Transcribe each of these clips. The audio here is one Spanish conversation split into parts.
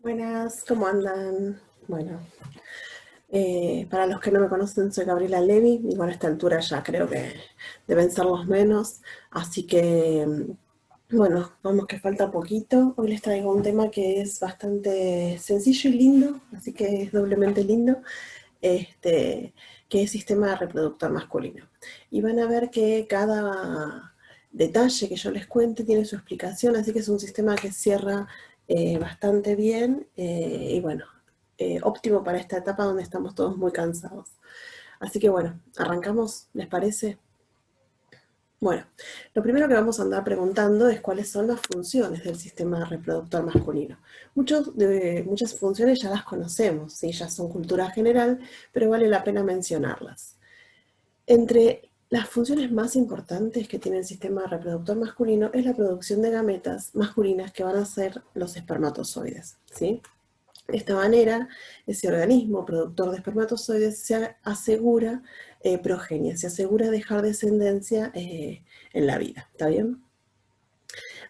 Buenas, ¿cómo andan? Bueno, para los que no me conocen, soy Gabriela Levi, y bueno, a esta altura ya creo que deben ser los menos, así que, bueno, vamos que falta poquito. Hoy les traigo un tema que es bastante sencillo y lindo, así que es doblemente lindo, este, que es sistema reproductor masculino. Y van a ver que cada detalle que yo les cuente tiene su explicación, así que es un sistema que cierra bastante bien y bueno, óptimo para esta etapa donde estamos todos muy cansados. Así que bueno, arrancamos, ¿les parece? Bueno, lo primero que vamos a andar preguntando es cuáles son las funciones del sistema reproductor masculino. Muchas funciones ya las conocemos, ¿sí? Ya son cultura general, pero vale la pena mencionarlas. Entre las funciones más importantes que tiene el sistema reproductor masculino es la producción de gametas masculinas que van a ser los espermatozoides, ¿sí? De esta manera, ese organismo productor de espermatozoides se asegura progenie, se asegura dejar descendencia en la vida, ¿está bien?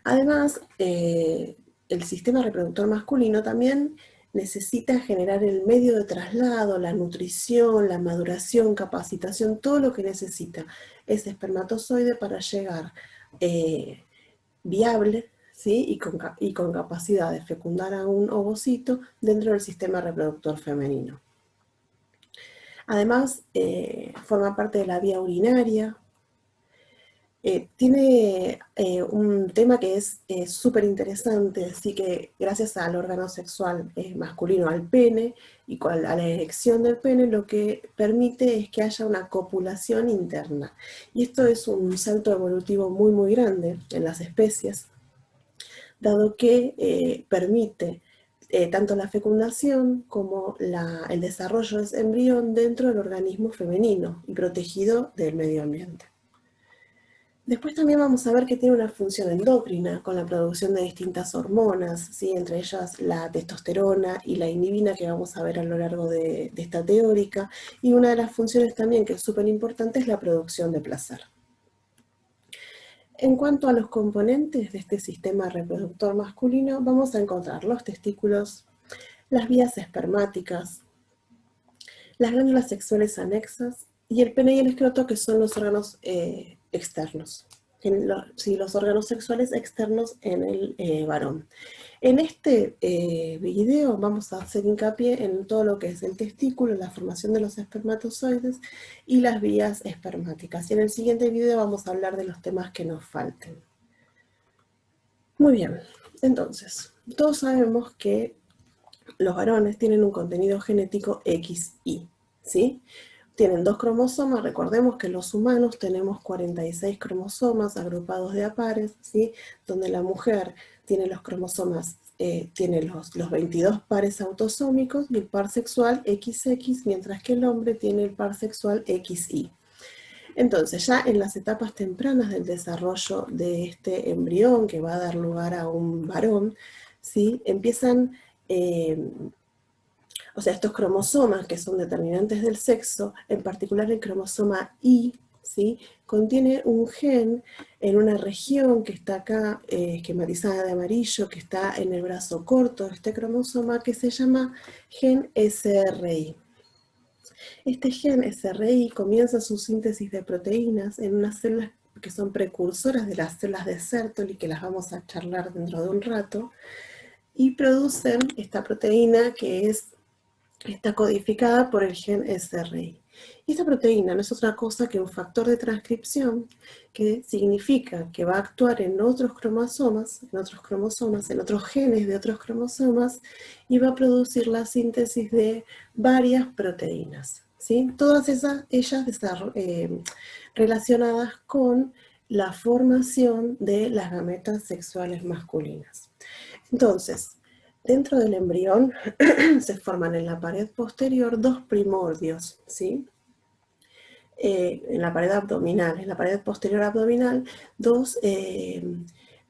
Además, el sistema reproductor masculino también necesita generar el medio de traslado, la nutrición, la maduración, capacitación, todo lo que necesita ese espermatozoide para llegar eh, viable, ¿sí? Y con capacidad de fecundar a un ovocito dentro del sistema reproductor femenino. Además, forma parte de la vía urinaria. Tiene un tema que es súper interesante, así que gracias al órgano sexual masculino, al pene, y a la erección del pene, lo que permite es que haya una copulación interna. Y esto es un salto evolutivo muy, muy grande en las especies, dado que permite tanto la fecundación como el desarrollo de ese embrión dentro del organismo femenino y protegido del medio ambiente. Después también vamos a ver que tiene una función endocrina con la producción de distintas hormonas, ¿sí? Entre ellas la testosterona y la inhibina que vamos a ver a lo largo de esta teórica. Y una de las funciones también que es súper importante es la producción de placer. En cuanto a los componentes de este sistema reproductor masculino, vamos a encontrar los testículos, las vías espermáticas, las glándulas sexuales anexas y el pene y el escroto, que son los órganos externos. Sí, los órganos sexuales externos en el varón. En este video vamos a hacer hincapié en todo lo que es el testículo, la formación de los espermatozoides y las vías espermáticas. Y en el siguiente video vamos a hablar de los temas que nos falten. Muy bien, entonces, todos sabemos que los varones tienen un contenido genético XY, ¿sí? Tienen 2 cromosomas, recordemos que los humanos tenemos 46 cromosomas agrupados de a pares, ¿sí? Donde la mujer tiene los cromosomas, tiene los 22 pares autosómicos y el par sexual XX, mientras que el hombre tiene el par sexual XY. Entonces, ya en las etapas tempranas del desarrollo de este embrión que va a dar lugar a un varón, ¿sí? Empiezan o sea, estos cromosomas que son determinantes del sexo, en particular el cromosoma Y, ¿sí? Contiene un gen en una región que está acá esquematizada de amarillo, que está en el brazo corto de este cromosoma, que se llama gen SRI. Este gen SRI comienza su síntesis de proteínas en unas células que son precursoras de las células de Sertoli, que las vamos a charlar dentro de un rato, y producen esta proteína que está codificada por el gen SRI. Y esta proteína no es otra cosa que un factor de transcripción que significa que va a actuar en otros cromosomas, en otros genes de otros cromosomas, y va a producir la síntesis de varias proteínas, ¿sí? Todas ellas relacionadas con la formación de las gametas sexuales masculinas. Entonces, dentro del embrión se forman en la pared posterior 2 primordios, ¿sí? En la pared abdominal, en la pared posterior abdominal, dos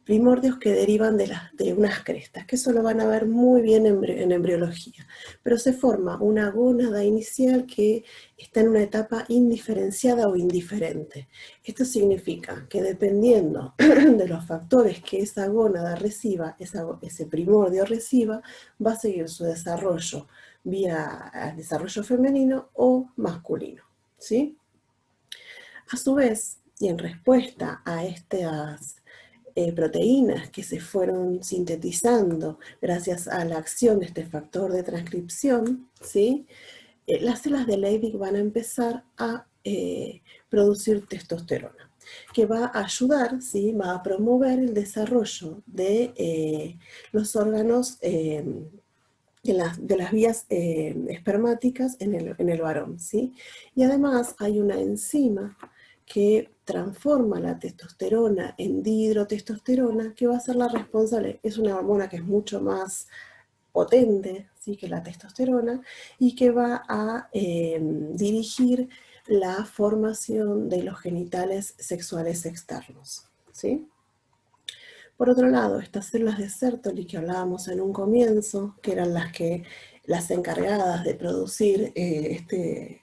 primordios que derivan de unas crestas, que eso lo van a ver muy bien en embriología. Pero se forma una gónada inicial que está en una etapa indiferenciada o indiferente. Esto significa que dependiendo de los factores que esa gónada reciba, ese primordio reciba, va a seguir su desarrollo vía desarrollo femenino o masculino, ¿sí? A su vez, y en respuesta a estas proteínas que se fueron sintetizando gracias a la acción de este factor de transcripción, ¿sí? Las células de Leydig van a empezar a producir testosterona, que va a ayudar, ¿sí? Va a promover el desarrollo de los órganos de las vías espermáticas en el varón, ¿sí? Y además hay una enzima que transforma la testosterona en dihidrotestosterona, que va a ser la responsable, es una hormona que es mucho más potente, ¿sí?, que la testosterona, y que va a dirigir la formación de los genitales sexuales externos, ¿sí? Por otro lado, estas células de Sertoli que hablábamos en un comienzo, que eran las encargadas de producir este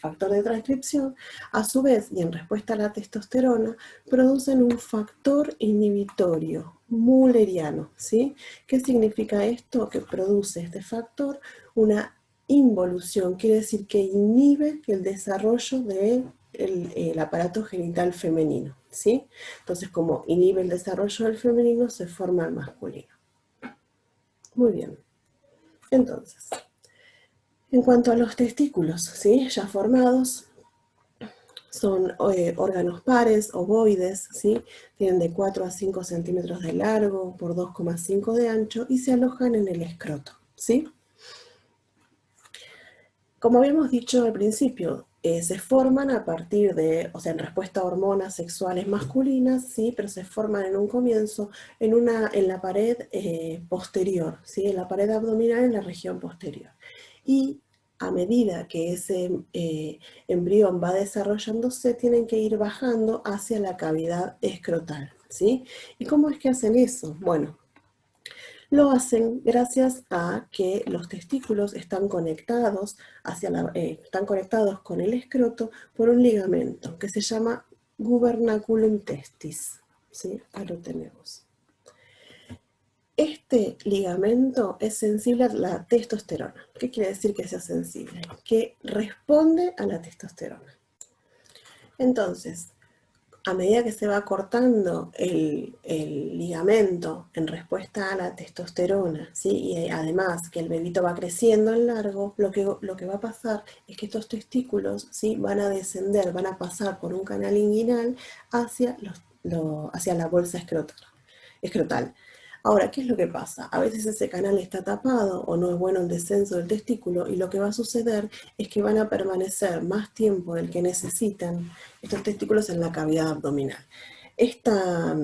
factor de transcripción, a su vez, y en respuesta a la testosterona, producen un factor inhibitorio mülleriano, ¿sí? ¿Qué significa esto? Que produce este factor una involución, quiere decir que inhibe el desarrollo del aparato genital femenino, ¿sí? Entonces, como inhibe el desarrollo del femenino, se forma el masculino. Muy bien. Entonces, en cuanto a los testículos, ¿sí?, ya formados, son órganos pares, ovoides, ¿sí? Tienen de 4 a 5 centímetros de largo por 2,5 de ancho y se alojan en el escroto, ¿sí? Como habíamos dicho al principio, se forman a partir de, o sea, en respuesta a hormonas sexuales masculinas, ¿sí? Pero se forman en un comienzo en la pared posterior, ¿sí? En la pared abdominal, en la región posterior. Y a medida que ese embrión va desarrollándose, tienen que ir bajando hacia la cavidad escrotal, ¿sí? ¿Y cómo es que hacen eso? Bueno, lo hacen gracias a que los testículos están conectados, están conectados con el escroto por un ligamento que se llama gubernaculum testis, ¿sí? Ahí lo tenemos. Este ligamento es sensible a la testosterona. ¿Qué quiere decir que sea sensible? Que responde a la testosterona. Entonces, a medida que se va cortando el ligamento en respuesta a la testosterona, ¿sí? Y además que el bebito va creciendo en largo, lo que va a pasar es que estos testículos, ¿sí?, van a descender, van a pasar por un canal inguinal hacia la bolsa escrotal. Ahora, ¿qué es lo que pasa? A veces ese canal está tapado o no es bueno el descenso del testículo y lo que va a suceder es que van a permanecer más tiempo del que necesitan estos testículos en la cavidad abdominal. Esta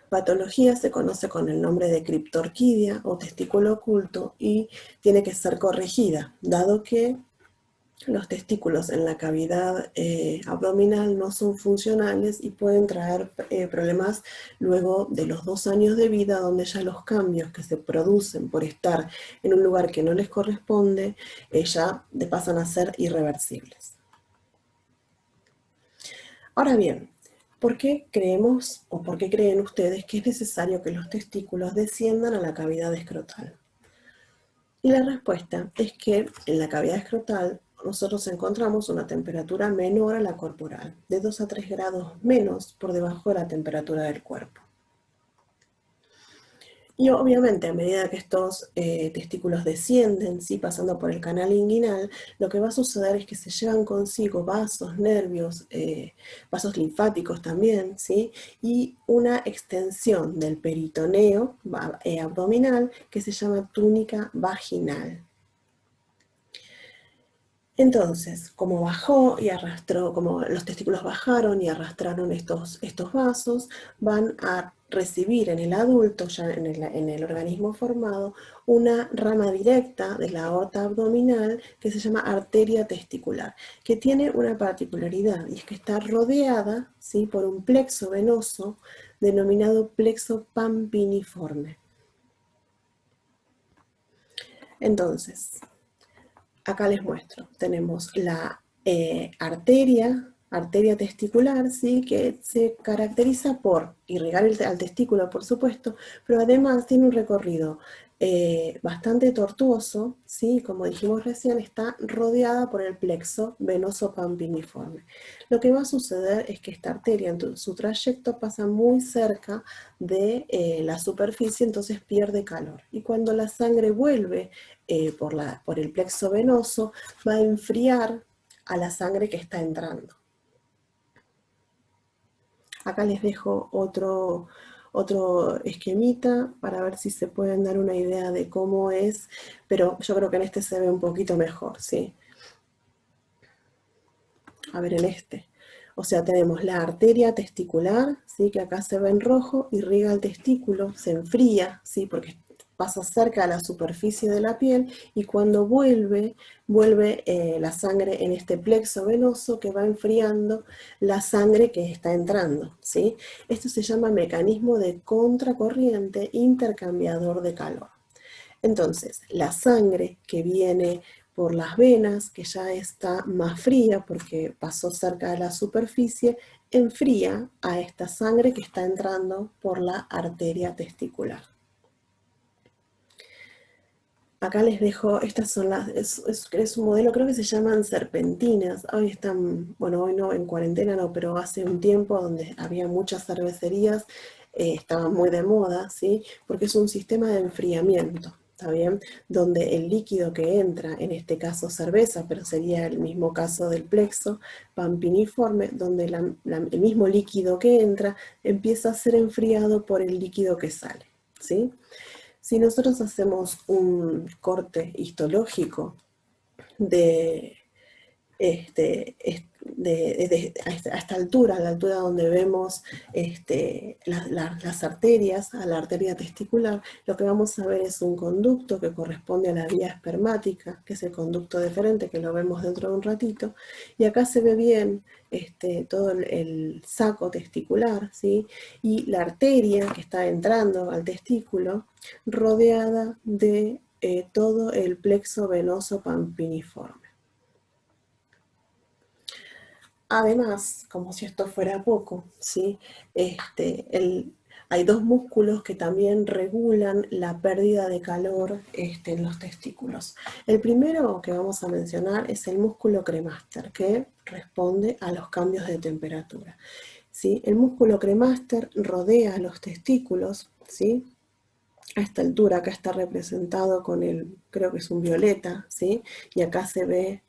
patología se conoce con el nombre de criptorquidia o testículo oculto y tiene que ser corregida, dado que los testículos en la cavidad abdominal no son funcionales y pueden traer problemas luego de los 2 años de vida, donde ya los cambios que se producen por estar en un lugar que no les corresponde ya pasan a ser irreversibles. Ahora bien, ¿por qué creemos o por qué creen ustedes que es necesario que los testículos desciendan a la cavidad escrotal? Y la respuesta es que en la cavidad escrotal nosotros encontramos una temperatura menor a la corporal, de 2 a 3 grados menos por debajo de la temperatura del cuerpo. Y obviamente a medida que estos testículos descienden, ¿sí?, pasando por el canal inguinal, lo que va a suceder es que se llevan consigo vasos, nervios, vasos linfáticos también, ¿sí?, y una extensión del peritoneo abdominal que se llama túnica vaginal. Entonces, como bajó y arrastró, como los testículos bajaron y arrastraron estos vasos, van a recibir en el adulto, ya en el organismo formado, una rama directa de la aorta abdominal que se llama arteria testicular, que tiene una particularidad y es que está rodeada, ¿sí?, por un plexo venoso denominado plexo pampiniforme. Entonces, acá les muestro, tenemos la arteria testicular, ¿sí? Que se caracteriza por irrigar al testículo, por supuesto, pero además tiene un recorrido bastante tortuoso, ¿sí? Como dijimos recién, está rodeada por el plexo venoso pampiniforme. Lo que va a suceder es que esta arteria en su trayecto pasa muy cerca de la superficie, entonces pierde calor. Y cuando la sangre vuelve por el plexo venoso, va a enfriar a la sangre que está entrando. Acá les dejo otro esquemita para ver si se pueden dar una idea de cómo es, pero yo creo que en este se ve un poquito mejor, ¿sí? A ver, en este. O sea, tenemos la arteria testicular, ¿sí? Que acá se ve en rojo, irriga el testículo, se enfría, ¿sí? Porque pasa cerca a la superficie de la piel y cuando vuelve la sangre en este plexo venoso que va enfriando la sangre que está entrando, ¿sí? Esto se llama mecanismo de contracorriente intercambiador de calor. Entonces, la sangre que viene por las venas, que ya está más fría porque pasó cerca de la superficie, enfría a esta sangre que está entrando por la arteria testicular. Acá les dejo, estas son es un modelo, creo que se llaman serpentinas. Hoy están, bueno, hoy no, en cuarentena no, pero hace un tiempo donde había muchas cervecerías, estaban muy de moda, ¿sí? Porque es un sistema de enfriamiento, ¿está bien? Donde el líquido que entra, en este caso cerveza, pero sería el mismo caso del plexo pampiniforme, donde el mismo líquido que entra empieza a ser enfriado por el líquido que sale, ¿sí? Si nosotros hacemos un corte histológico de, a esta altura, a la altura donde vemos las arterias, a la arteria testicular, lo que vamos a ver es un conducto que corresponde a la vía espermática, que es el conducto deferente, que lo vemos dentro de un ratito, y acá se ve bien todo el saco testicular, ¿sí? Y la arteria que está entrando al testículo, rodeada de todo el plexo venoso pampiniforme. Además, como si esto fuera poco, ¿sí? Hay dos músculos que también regulan la pérdida de calor en los testículos. El primero que vamos a mencionar es el músculo cremaster, que responde a los cambios de temperatura, ¿sí? El músculo cremaster rodea los testículos, ¿sí? A esta altura, acá está representado con creo que es un violeta, ¿sí? Y acá se ve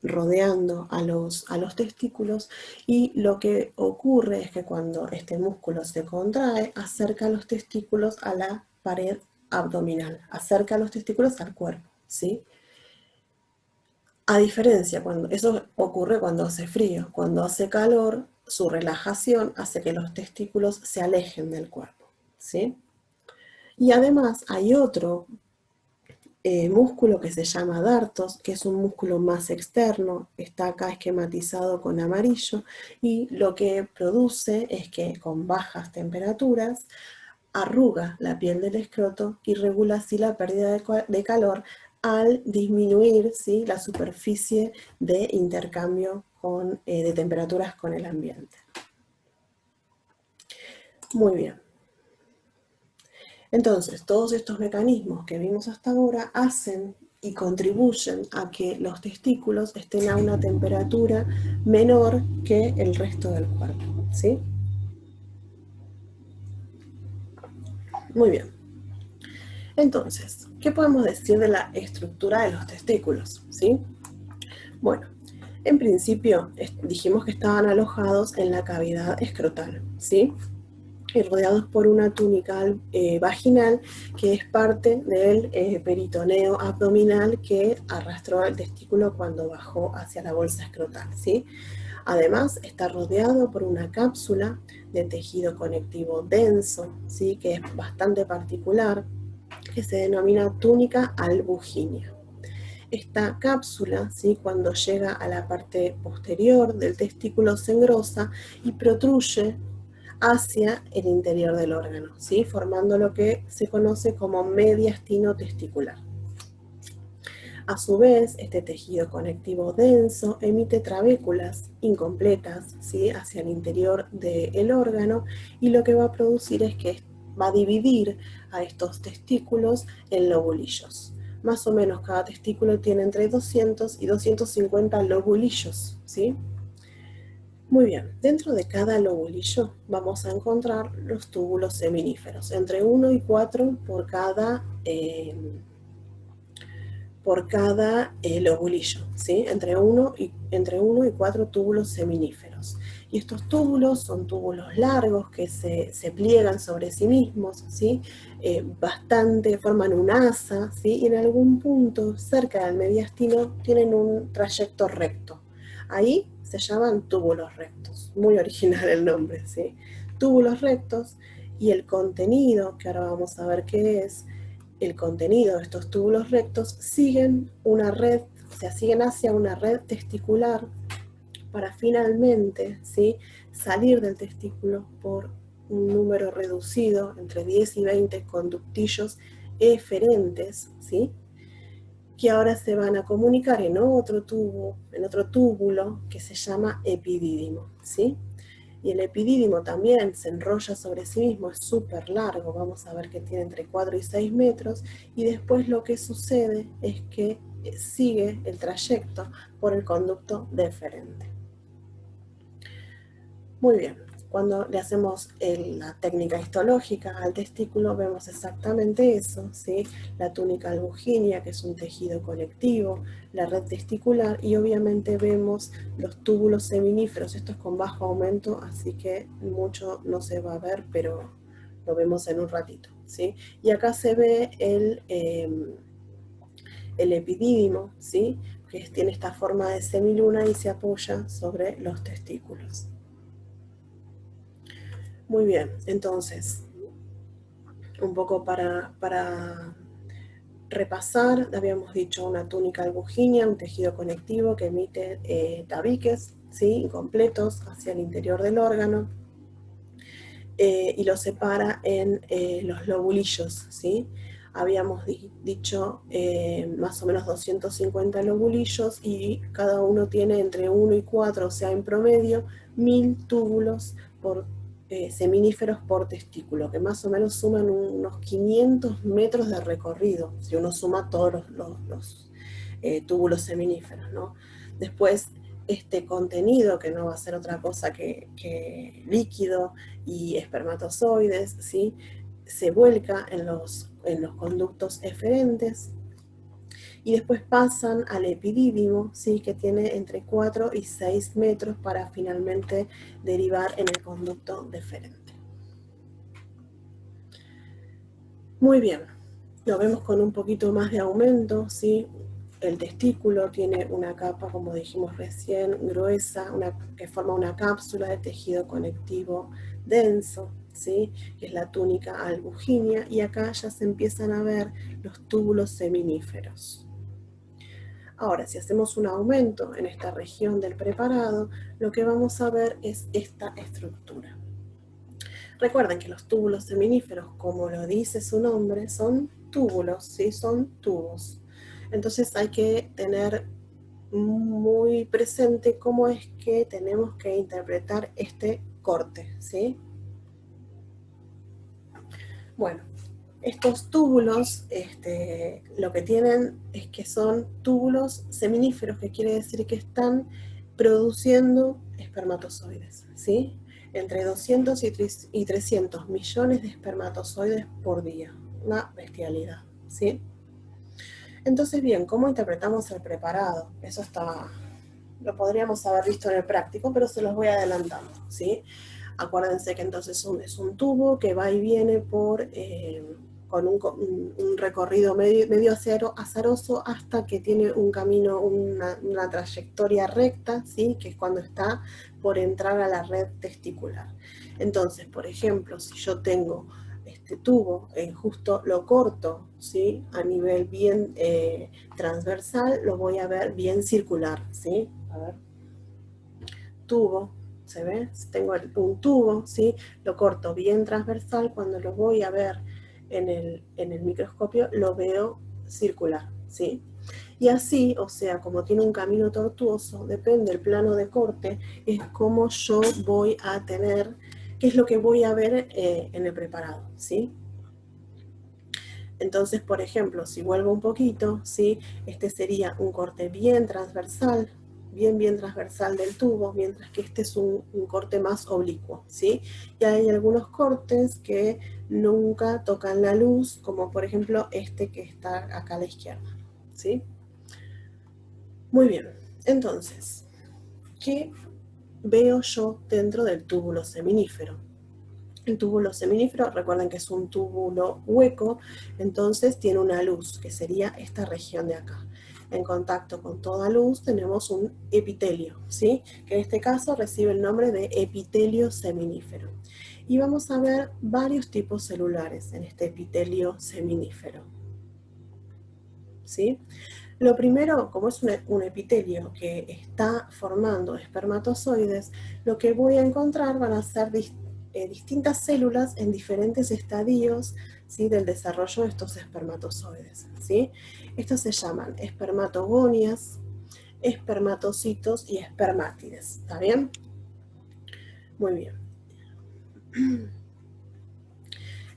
rodeando a los testículos, y lo que ocurre es que cuando este músculo se contrae, acerca los testículos a la pared abdominal, acerca los testículos al cuerpo, ¿sí? A diferencia, eso ocurre cuando hace frío, cuando hace calor, su relajación hace que los testículos se alejen del cuerpo, ¿sí? Y además hay otro músculo que se llama dartos, que es un músculo más externo, está acá esquematizado con amarillo, y lo que produce es que con bajas temperaturas arruga la piel del escroto y regula así la pérdida de calor al disminuir, ¿sí?, la superficie de intercambio de temperaturas con el ambiente. Muy bien. Entonces, todos estos mecanismos que vimos hasta ahora hacen y contribuyen a que los testículos estén a una temperatura menor que el resto del cuerpo, ¿sí? Muy bien. Entonces, ¿qué podemos decir de la estructura de los testículos, ¿sí? Bueno, en principio dijimos que estaban alojados en la cavidad escrotal, ¿sí? Y rodeados por una túnica vaginal que es parte del peritoneo abdominal que arrastró el testículo cuando bajó hacia la bolsa escrotal, ¿sí? Además, está rodeado por una cápsula de tejido conectivo denso, ¿sí?, que es bastante particular, que se denomina túnica albuginea. Esta cápsula, ¿sí?, cuando llega a la parte posterior del testículo se engrosa y protruye hacia el interior del órgano, ¿sí? Formando lo que se conoce como mediastino testicular. A su vez, este tejido conectivo denso emite trabéculas incompletas, ¿sí?, hacia el interior del órgano, y lo que va a producir es que va a dividir a estos testículos en lobulillos. Más o menos cada testículo tiene entre 200 y 250 lobulillos, ¿sí? Muy bien, dentro de cada lobulillo vamos a encontrar los túbulos seminíferos, entre 1 y 4 por cada lobulillo, ¿sí? Entre 1 y 4 túbulos seminíferos. Y estos túbulos son túbulos largos que se pliegan sobre sí mismos, ¿sí? Forman un asa, ¿sí? Y en algún punto cerca del mediastino tienen un trayecto recto. Ahí se llaman túbulos rectos, muy original el nombre, ¿sí? Túbulos rectos, y el contenido, que ahora vamos a ver qué es, el contenido de estos túbulos rectos siguen una red, o sea, siguen hacia una red testicular para finalmente, ¿sí?, salir del testículo por un número reducido, entre 10 y 20 conductillos eferentes, ¿sí?, que ahora se van a comunicar en otro túbulo que se llama epidídimo, ¿sí? Y el epidídimo también se enrolla sobre sí mismo, es súper largo, vamos a ver que tiene entre 4 y 6 metros, y después lo que sucede es que sigue el trayecto por el conducto deferente. Muy bien, cuando le hacemos la técnica histológica al testículo vemos exactamente eso, ¿sí? La túnica albuginea, que es un tejido conectivo, la red testicular, y obviamente vemos los túbulos seminíferos. Esto es con bajo aumento, así que mucho no se va a ver, pero lo vemos en un ratito, ¿sí? Y acá se ve el epidídimo, ¿sí?, que tiene esta forma de semiluna y se apoya sobre los testículos. Muy bien, entonces, un poco para repasar, habíamos dicho una túnica albuginea, un tejido conectivo que emite tabiques, ¿sí?, incompletos hacia el interior del órgano, y lo separa en los lobulillos, ¿sí? Habíamos dicho más o menos 250 lobulillos, y cada uno tiene entre 1 y 4, o sea, en promedio, 1000 túbulos seminíferos por testículo, que más o menos suman unos 500 metros de recorrido, si uno suma todos los túbulos seminíferos, ¿no? Después, este contenido, que no va a ser otra cosa que líquido y espermatozoides, ¿sí?, se vuelca en los conductos eferentes, y después pasan al epidídimo, ¿sí?, que tiene entre 4 y 6 metros para finalmente derivar en el conducto deferente. Muy bien, lo vemos con un poquito más de aumento, ¿sí? El testículo tiene una capa, como dijimos recién, gruesa, que forma una cápsula de tejido conectivo denso, ¿sí?, que es la túnica albuginea, y acá ya se empiezan a ver los túbulos seminíferos. Ahora, si hacemos un aumento en esta región del preparado, lo que vamos a ver es esta estructura. Recuerden que los túbulos seminíferos, como lo dice su nombre, son túbulos, ¿sí?, son tubos. Entonces hay que tener muy presente cómo es que tenemos que interpretar este corte, ¿sí? Bueno, estos túbulos, lo que tienen es que son túbulos seminíferos, que quiere decir que están produciendo espermatozoides, ¿sí? Entre 200 y 300 millones de espermatozoides por día. Una bestialidad, ¿sí? Entonces, bien, ¿cómo interpretamos el preparado? Eso lo podríamos haber visto en el práctico, pero se los voy adelantando, ¿sí? Acuérdense que entonces es un tubo que va y viene con un recorrido medio azaroso, hasta que tiene un camino, una trayectoria recta, ¿sí?, que es cuando está por entrar a la red testicular. Entonces, por ejemplo, si yo tengo este tubo, justo lo corto, ¿sí?, a nivel bien transversal, lo voy a ver bien circular, ¿sí? A ver. Tubo, ¿Se ve? Tengo un tubo, ¿sí? Lo corto bien transversal, cuando lo voy a ver en el microscopio lo veo circular, ¿sí? Y así, o sea, como tiene un camino tortuoso, depende del plano de corte, es como yo voy a tener, qué es lo que voy a ver en el preparado, ¿sí? Entonces, por ejemplo, si vuelvo un poquito, ¿sí? Este sería un corte bien transversal, bien transversal del tubo, mientras que este es un corte más oblicuo, ¿sí? Y hay algunos cortes que nunca tocan la luz, como por ejemplo este que está acá a la izquierda, ¿sí? Muy bien, entonces, ¿qué veo yo dentro del túbulo seminífero? El túbulo seminífero, recuerden que es un túbulo hueco, entonces tiene una luz, que sería esta región de acá. En contacto con toda luz tenemos un epitelio, ¿sí? Que en este caso recibe el nombre de epitelio seminífero. Y vamos a ver varios tipos celulares en este epitelio seminífero, ¿sí? Lo primero, como es un epitelio que está formando espermatozoides, lo que voy a encontrar van a ser distintas células en diferentes estadios, ¿sí? Del desarrollo de estos espermatozoides, ¿sí? Estos se llaman espermatogonias, espermatocitos y espermátides, ¿está bien? Muy bien.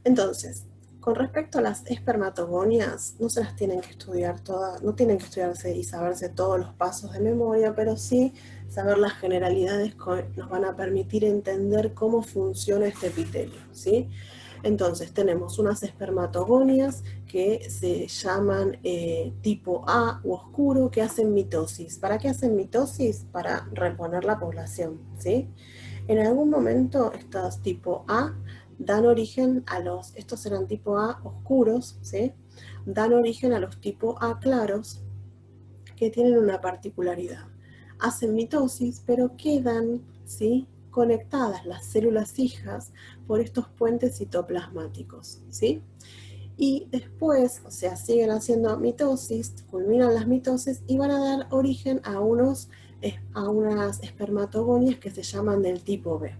Entonces, con respecto a las espermatogonias, no se las tienen que estudiar todas, no tienen que estudiarse y saberse todos los pasos de memoria, pero sí saber las generalidades que nos van a permitir entender cómo funciona este epitelio, ¿sí? Entonces tenemos unas espermatogonias que se llaman tipo A u oscuro, que hacen mitosis. ¿Para qué hacen mitosis? Para reponer la población, ¿sí? En algún momento estos tipo A dan origen a estos eran tipo A oscuros, ¿sí? Dan origen a los tipo A claros, que tienen una particularidad. Hacen mitosis, pero quedan, ¿sí? Conectadas las células hijas por estos puentes citoplasmáticos, ¿sí? Y después, o sea, siguen haciendo mitosis, culminan las mitosis y van a dar origen a unas espermatogonias que se llaman del tipo B,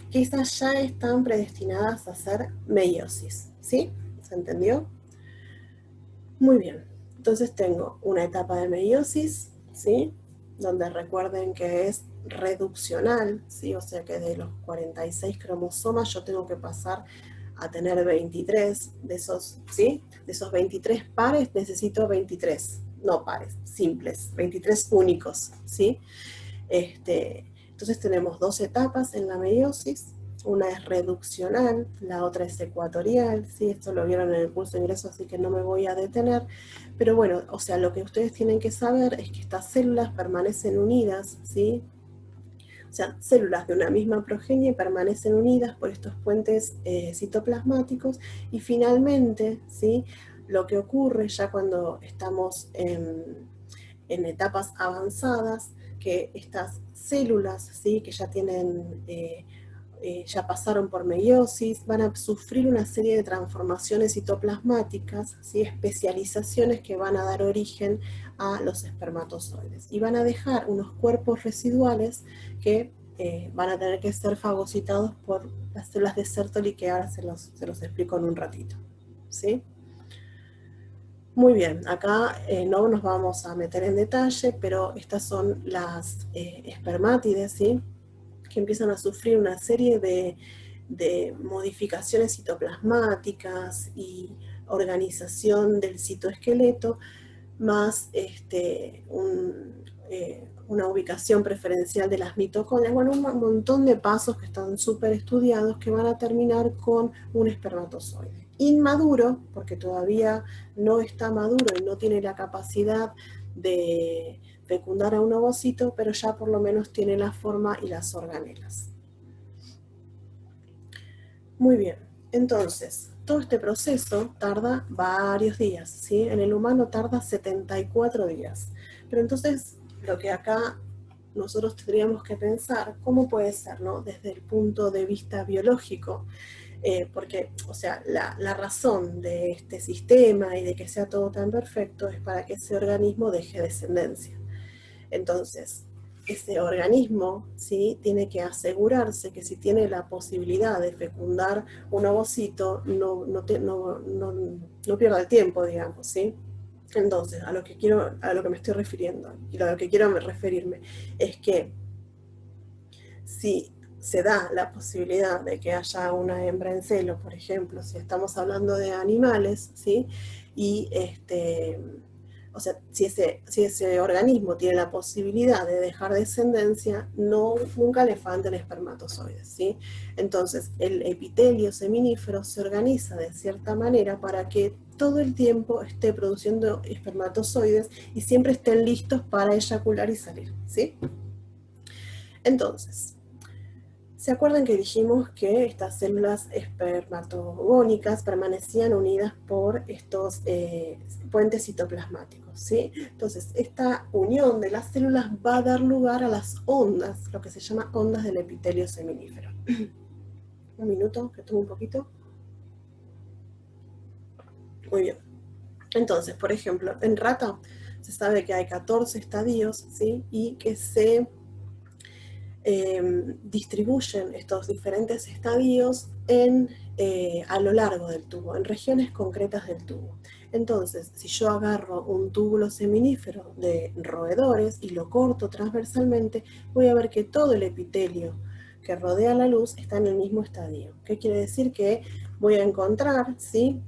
que esas ya están predestinadas a hacer meiosis, ¿sí? ¿Se entendió? Muy bien, entonces tengo una etapa de meiosis, ¿sí? Donde recuerden que es reduccional, ¿sí? O sea que de los 46 cromosomas yo tengo que pasar a tener 23 de esos, ¿sí? De esos 23 pares necesito 23, no pares, simples, 23 únicos, ¿sí? Entonces tenemos dos etapas en la meiosis, una es reduccional, la otra es ecuatorial, ¿sí? Esto lo vieron en el curso de ingreso, así que no me voy a detener, pero bueno, o sea, lo que ustedes tienen que saber es que estas células permanecen unidas, ¿sí? O sea, células de una misma progenie permanecen unidas por estos puentes citoplasmáticos y finalmente, ¿sí? Lo que ocurre ya cuando estamos en etapas avanzadas, que estas células, ¿sí? Que ya tienen, ya pasaron por meiosis, van a sufrir una serie de transformaciones citoplasmáticas, ¿sí? Especializaciones que van a dar origen a los espermatozoides y van a dejar unos cuerpos residuales que van a tener que ser fagocitados por las células de Sertoli, que ahora se los explico en un ratito, ¿sí? Muy bien, acá no nos vamos a meter en detalle, pero estas son las espermátides, ¿sí? Que empiezan a sufrir una serie de modificaciones citoplasmáticas y organización del citoesqueleto, más una ubicación preferencial de las mitocondrias, bueno, un montón de pasos que están súper estudiados que van a terminar con un espermatozoide. Inmaduro, porque todavía no está maduro y no tiene la capacidad de fecundar a un ovocito, pero ya por lo menos tiene la forma y las organelas. Muy bien, entonces, todo este proceso tarda varios días, ¿sí? En el humano tarda 74 días. Pero entonces, lo que acá nosotros tendríamos que pensar, ¿cómo puede ser, no? Desde el punto de vista biológico, porque, o sea, la razón de este sistema y de que sea todo tan perfecto es para que ese organismo deje descendencia. Entonces, ese organismo, ¿sí?, tiene que asegurarse que si tiene la posibilidad de fecundar un ovocito, no pierda el tiempo, digamos, ¿sí? Entonces, a lo que me estoy refiriendo, y a lo que quiero referirme, es que si se da la posibilidad de que haya una hembra en celo, por ejemplo, si estamos hablando de animales, ¿sí? Y o sea, si ese organismo tiene la posibilidad de dejar descendencia, nunca le faltan espermatozoides, ¿sí? Entonces, el epitelio seminífero se organiza de cierta manera para que todo el tiempo esté produciendo espermatozoides y siempre estén listos para eyacular y salir, ¿sí? Entonces, ¿se acuerdan que dijimos que estas células espermatogónicas permanecían unidas por estos puentes citoplasmáticos, ¿sí? Entonces, esta unión de las células va a dar lugar a las ondas, lo que se llama ondas del epitelio seminífero. Un minuto, que tomo un poquito. Muy bien. Entonces, por ejemplo, en rata se sabe que hay 14 estadios, ¿sí? Y que se distribuyen estos diferentes estadios a lo largo del tubo, en regiones concretas del tubo. Entonces, si yo agarro un túbulo seminífero de roedores y lo corto transversalmente, voy a ver que todo el epitelio que rodea la luz está en el mismo estadio. ¿Qué quiere decir? Que voy a encontrar, ¿sí?,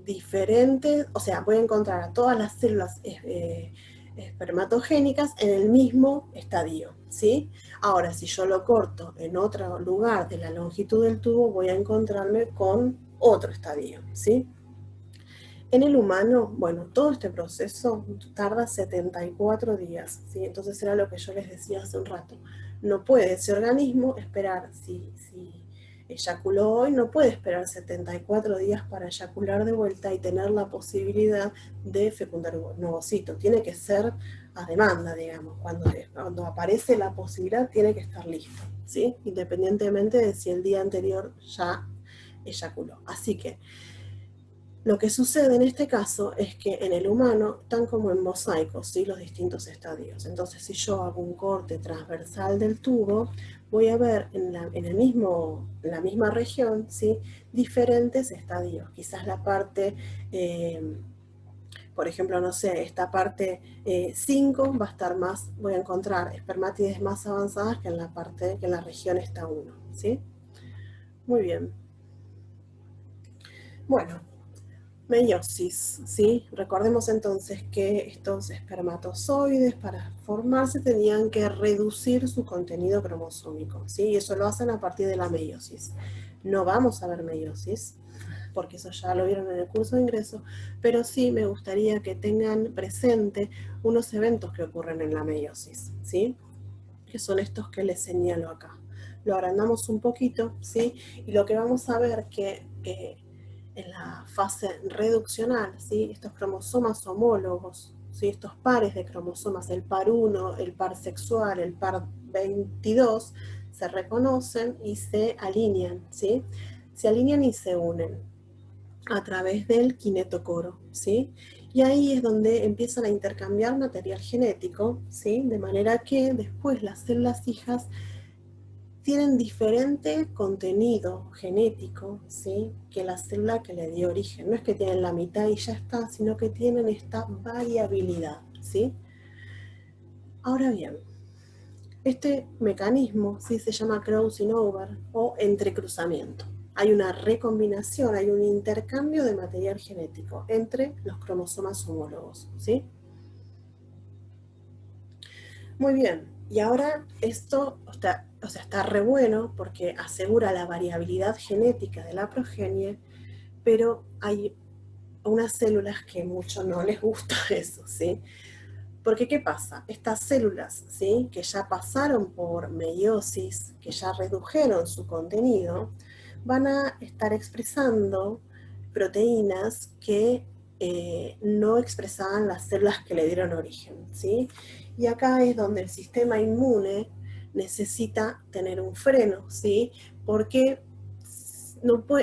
diferentes, o sea, voy a encontrar a todas las células espermatogénicas en el mismo estadio, ¿sí? Ahora, si yo lo corto en otro lugar de la longitud del tubo, voy a encontrarme con otro estadio, ¿sí? En el humano, bueno, todo este proceso tarda 74 días, ¿sí? Entonces era lo que yo les decía hace un rato. No puede ese organismo esperar, si eyaculó hoy, no puede esperar 74 días para eyacular de vuelta y tener la posibilidad de fecundar un ovocito. Tiene que ser a demanda, digamos. Cuando aparece la posibilidad, tiene que estar listo, ¿sí? Independientemente de si el día anterior ya eyaculó. Así que lo que sucede en este caso es que en el humano están como en mosaicos, ¿sí?, los distintos estadios. Entonces, si yo hago un corte transversal del tubo, voy a ver en la misma región, ¿sí?, diferentes estadios. Quizás la parte, por ejemplo, no sé, esta parte 5 va a estar más, voy a encontrar espermátides más avanzadas que en la región esta 1, ¿sí? Muy bien. Bueno. Meiosis, ¿sí? Recordemos entonces que estos espermatozoides para formarse tenían que reducir su contenido cromosómico, ¿sí? Y eso lo hacen a partir de la meiosis. No vamos a ver meiosis, porque eso ya lo vieron en el curso de ingreso, pero sí me gustaría que tengan presente unos eventos que ocurren en la meiosis, ¿sí? Que son estos que les señalo acá. Lo agrandamos un poquito, ¿sí? Y lo que vamos a ver que en la fase reduccional, ¿sí?, estos cromosomas homólogos, ¿sí?, estos pares de cromosomas, el par 1, el par sexual, el par 22, se reconocen y se alinean, ¿sí? Se alinean y se unen a través del kinetocoro, ¿sí? Y ahí es donde empiezan a intercambiar material genético, ¿sí?, de manera que después las células hijas tienen diferente contenido genético, ¿sí?, que la célula que le dio origen. No es que tienen la mitad y ya está, sino que tienen esta variabilidad, ¿sí? Ahora bien, este mecanismo, ¿sí?, se llama crossing over o entrecruzamiento. Hay una recombinación, hay un intercambio de material genético entre los cromosomas homólogos, ¿sí? Muy bien, y ahora esto está re bueno porque asegura la variabilidad genética de la progenie, pero hay unas células que mucho no les gusta eso, ¿sí? Porque ¿qué pasa? Estas células, ¿sí?, que ya pasaron por meiosis, que ya redujeron su contenido, van a estar expresando proteínas que no expresaban las células que le dieron origen, ¿sí? Y acá es donde el sistema inmune necesita tener un freno, ¿sí? Porque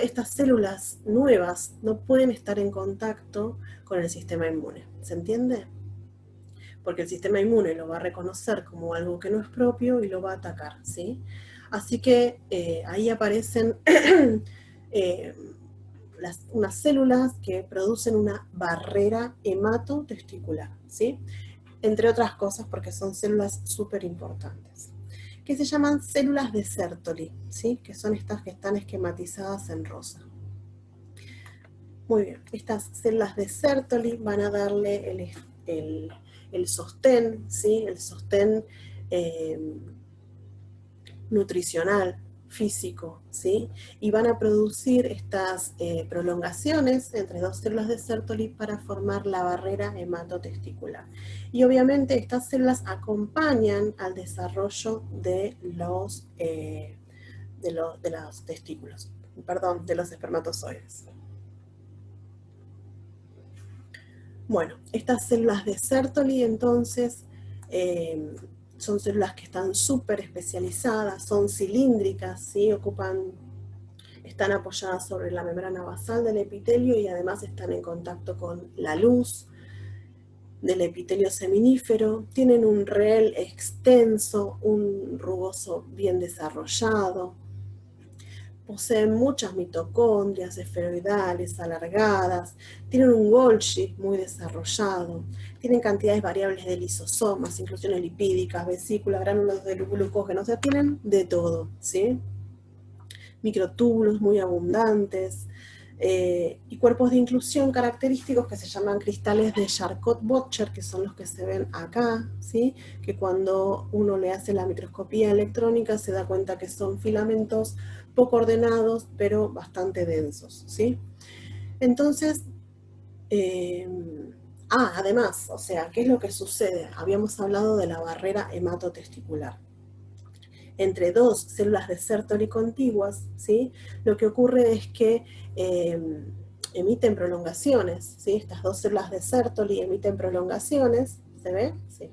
estas células nuevas no pueden estar en contacto con el sistema inmune, ¿se entiende? porque el sistema inmune lo va a reconocer como algo que no es propio y lo va a atacar, ¿sí? Así que ahí aparecen unas células que producen una barrera hematotesticular, ¿sí? Entre otras cosas porque son células súper importantes, que se llaman células de Sertoli, ¿sí? Que son estas que están esquematizadas en rosa. Muy bien, estas células de Sertoli van a darle el sostén, ¿sí? El sostén nutricional, físico, ¿sí? Y van a producir estas prolongaciones entre dos células de Sertoli para formar la barrera hematotesticular. Y obviamente estas células acompañan al desarrollo de los testículos, perdón, de los espermatozoides. Bueno, estas células de Sertoli entonces son células que están súper especializadas, son cilíndricas, ¿sí? Están apoyadas sobre la membrana basal del epitelio y además están en contacto con la luz del epitelio seminífero, tienen un REL extenso, un rugoso bien desarrollado, poseen muchas mitocondrias esferoidales alargadas, tienen un Golgi muy desarrollado, tienen cantidades variables de lisosomas, inclusiones lipídicas, vesículas, gránulos de glucógeno, o sea, tienen de todo, ¿sí? Microtúbulos muy abundantes, y cuerpos de inclusión característicos que se llaman cristales de Charcot-Böttcher, que son los que se ven acá, ¿sí? Que cuando uno le hace la microscopía electrónica se da cuenta que son filamentos poco ordenados, pero bastante densos, ¿sí? Entonces, además, o sea, ¿qué es lo que sucede? Habíamos hablado de la barrera hematotesticular. Entre dos células de Sertoli contiguas, ¿sí? Lo que ocurre es que emiten prolongaciones, ¿sí? Estas dos células de Sertoli emiten prolongaciones, ¿se ve? Sí.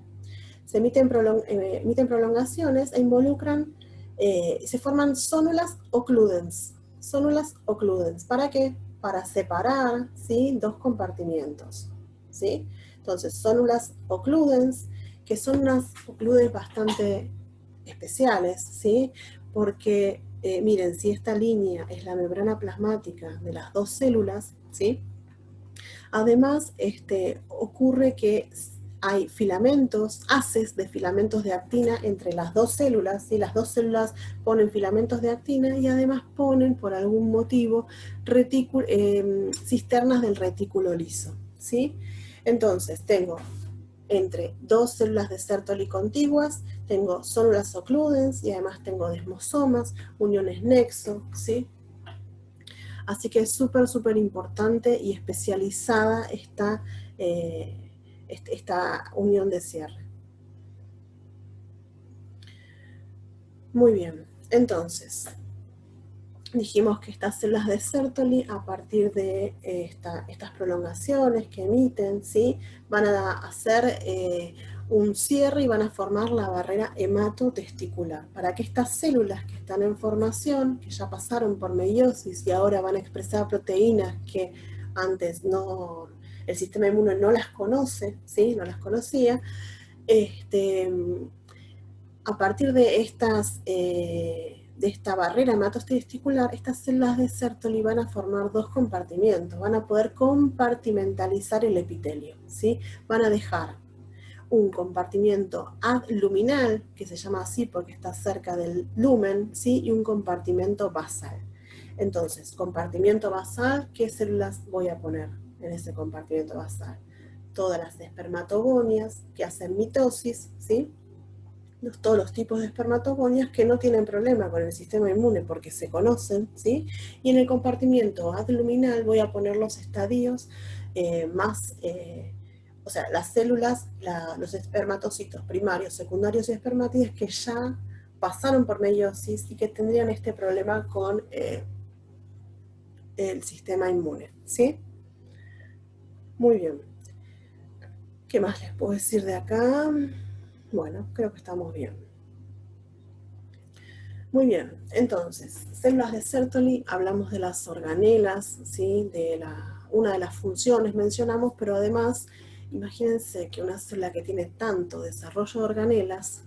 Emiten prolongaciones e involucran, se forman zónulas occludens. Zónulas occludens, ¿para qué? Para separar, ¿sí? Dos compartimientos, ¿sí? Entonces, zónulas occludens, que son unas occludens bastante especiales, ¿sí? Porque, miren, si esta línea es la membrana plasmática de las dos células, ¿sí? Además, ocurre que hay filamentos, haces de filamentos de actina entre las dos células, ¿sí? Las dos células ponen filamentos de actina y además ponen, por algún motivo, cisternas del retículo liso, ¿sí? Entonces, tengo entre dos células de Sertoli contiguas, tengo células occludens y además tengo desmosomas, uniones nexo, ¿sí? Así que es súper, súper importante y especializada esta unión de cierre. Muy bien, entonces, dijimos que estas células de Sertoli, a partir de estas prolongaciones que emiten, ¿sí? Van a hacer un cierre y van a formar la barrera hematotesticular, para que estas células que están en formación, que ya pasaron por meiosis y ahora van a expresar proteínas que antes no, el sistema inmune no las conoce, ¿sí? No las conocía, a partir de esta barrera hematotesticular, estas células de Sertoli van a formar dos compartimientos, van a poder compartimentalizar el epitelio, ¿sí? Van a dejar un compartimiento adluminal, que se llama así porque está cerca del lumen, ¿sí? Y un compartimento basal. Entonces, compartimiento basal, ¿qué células voy a poner en ese compartimento basal? Todas las espermatogonias que hacen mitosis, ¿sí? Todos los tipos de espermatogonias que no tienen problema con el sistema inmune porque se conocen, ¿sí? Y en el compartimiento adluminal voy a poner los estadios o sea, las células, los espermatocitos primarios, secundarios y espermátides que ya pasaron por meiosis y que tendrían este problema con el sistema inmune, ¿sí? Muy bien. ¿Qué más les puedo decir de acá? Bueno, creo que estamos bien. Muy bien, entonces, células de Sertoli, hablamos de las organelas, ¿sí? Una de las funciones mencionamos, pero además imagínense que una célula que tiene tanto desarrollo de organelas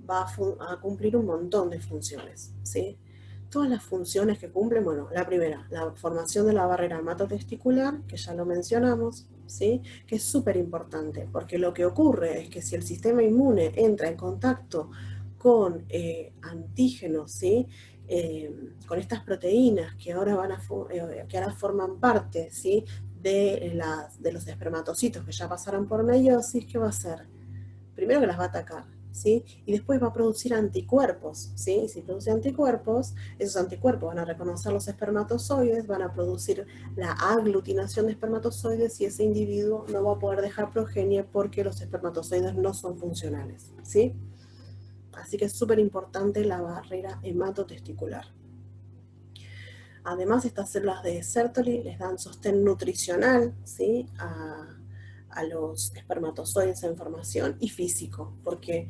va a cumplir un montón de funciones, ¿sí? Todas las funciones que cumplen, bueno, la primera, la formación de la barrera hematotesticular, que ya lo mencionamos, ¿sí? Que es súper importante, porque lo que ocurre es que si el sistema inmune entra en contacto con antígenos, ¿sí? Con estas proteínas que ahora, que ahora forman parte, ¿sí? de los espermatocitos que ya pasaron por meiosis, ¿qué va a hacer? Primero que las va a atacar, ¿sí? Y después va a producir anticuerpos, ¿sí? Y si produce anticuerpos, esos anticuerpos van a reconocer los espermatozoides, van a producir la aglutinación de espermatozoides y ese individuo no va a poder dejar progenie porque los espermatozoides no son funcionales, ¿sí? Así que es súper importante la barrera hematotesticular. Además, estas células de Sertoli les dan sostén nutricional, ¿sí? a los espermatozoides en formación y físico, porque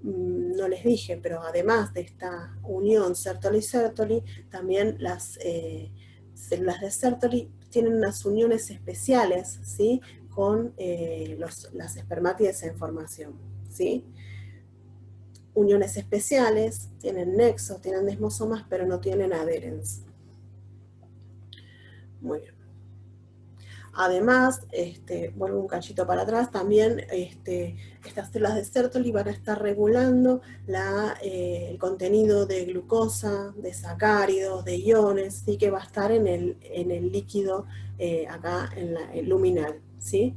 no les dije, pero además de esta unión Sertoli-Sertoli, también las células de Sertoli tienen unas uniones especiales, ¿sí? Con las espermátides en formación, ¿sí? Uniones especiales, tienen nexos, tienen desmosomas, pero no tienen adherens. Muy bien. Además, vuelvo un cachito para atrás, también estas células de Sertoli van a estar regulando el contenido de glucosa, de sacáridos, de iones, ¿sí? Que va a estar en el líquido acá en el luminal, ¿sí?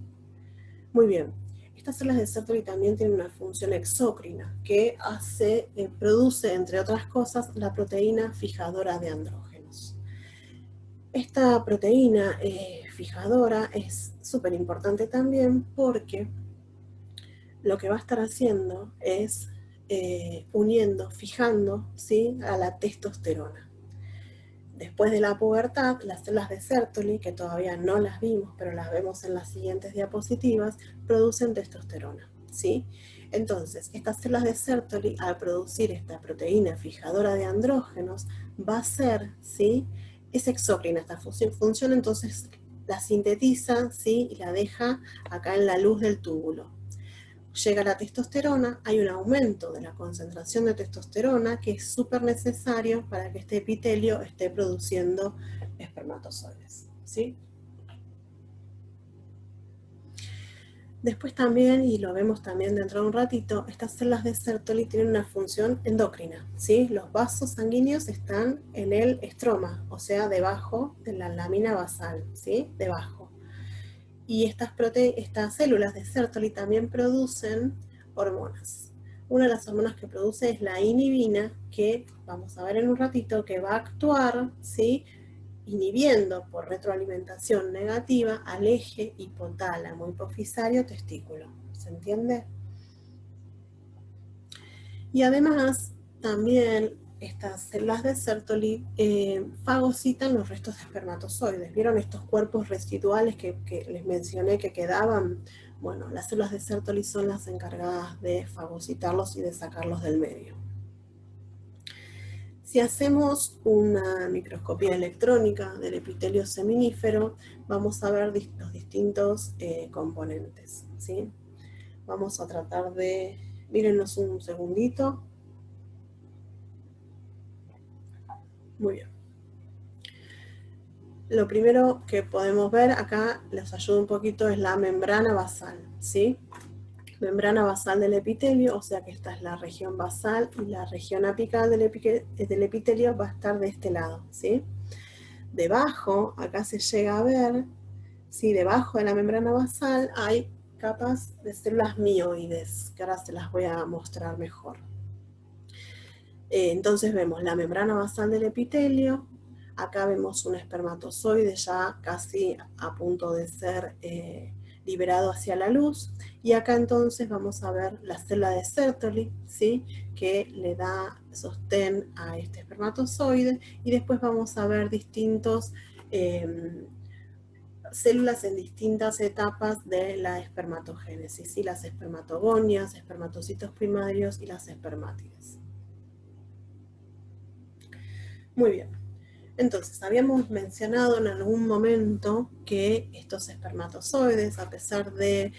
Muy bien. Estas células de Sertoli también tienen una función exócrina que produce, entre otras cosas, la proteína fijadora de andrógenos. Esta proteína fijadora es súper importante también porque lo que va a estar haciendo es fijando, ¿sí? a la testosterona. Después de la pubertad, las células de Sertoli, que todavía no las vimos, pero las vemos en las siguientes diapositivas, producen testosterona, ¿sí? Entonces, estas células de Sertoli, al producir esta proteína fijadora de andrógenos, va a ser, ¿sí? Es exócrina esta función, entonces la sintetiza, ¿sí? Y la deja acá en la luz del túbulo. Llega la testosterona, hay un aumento de la concentración de testosterona que es súper necesario para que este epitelio esté produciendo espermatozoides, ¿sí? Después también, y lo vemos también dentro de un ratito, estas células de Sertoli tienen una función endocrina, ¿sí? Los vasos sanguíneos están en el estroma, o sea, debajo de la lámina basal, ¿sí? Debajo. Y estas células de Sertoli también producen hormonas. Una de las hormonas que produce es la inhibina, que vamos a ver en un ratito, que va a actuar, ¿sí? Inhibiendo por retroalimentación negativa al eje hipotálamo, hipofisario, testículo. ¿Se entiende? Y además, también estas células de Sertoli fagocitan los restos de espermatozoides. ¿Vieron estos cuerpos residuales que les mencioné que quedaban? Bueno, las células de Sertoli son las encargadas de fagocitarlos y de sacarlos del medio. Si hacemos una microscopía electrónica del epitelio seminífero, vamos a ver los distintos componentes, ¿sí? Vamos a tratar de... Mírenos un segundito. Muy bien. Lo primero que podemos ver acá, les ayuda un poquito, es la membrana basal, ¿sí? Membrana basal del epitelio, o sea que esta es la región basal y la región apical del epitelio va a estar de este lado, ¿sí? Debajo, acá se llega a ver, ¿sí? Debajo de la membrana basal hay capas de células mioides, que ahora se las voy a mostrar mejor. Entonces vemos la membrana basal del epitelio, acá vemos un espermatozoide ya casi a punto de ser liberado hacia la luz, y acá entonces vamos a ver la célula de Sertoli, ¿sí? Que le da sostén a este espermatozoide, y después vamos a ver distintos células en distintas etapas de la espermatogénesis, ¿sí? Las espermatogonias, espermatocitos primarios y las espermátides. Muy bien. Entonces, habíamos mencionado en algún momento que estos espermatozoides, a pesar de